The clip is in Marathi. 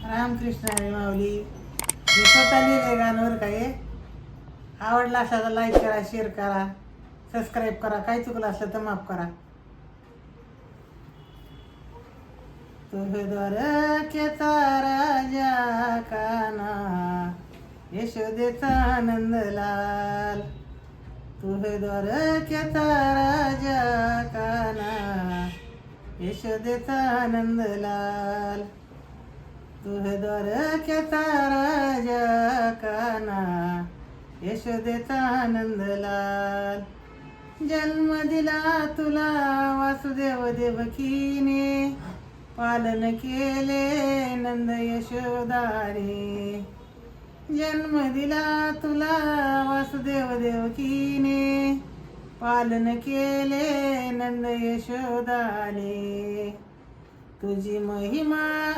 रामकृष्ण हरी माऊली. मी स्वतः लिहिले गाणं बरं का हे. आवडला असेल तर लाईक करा, शेअर करा, सबस्क्राईब करा. काही चुकलं असलं तर माफ करा. तुह द्वारकेचा राजा काना, यशोदेचा नंदलाल. तुह द्वारकेचा राजा काना, यशोदेचा नंदलाल. तुह द्वारकेचा राजा काना, यशोदेचा नंदलाल. जन्म दिला तुला वासुदेव देवकीने, पालन केले नंद यशोदाने. जन्म दिला तुला वासुदेव देवकीने, पालन केले नंद यशोदाने. तुझी महिमा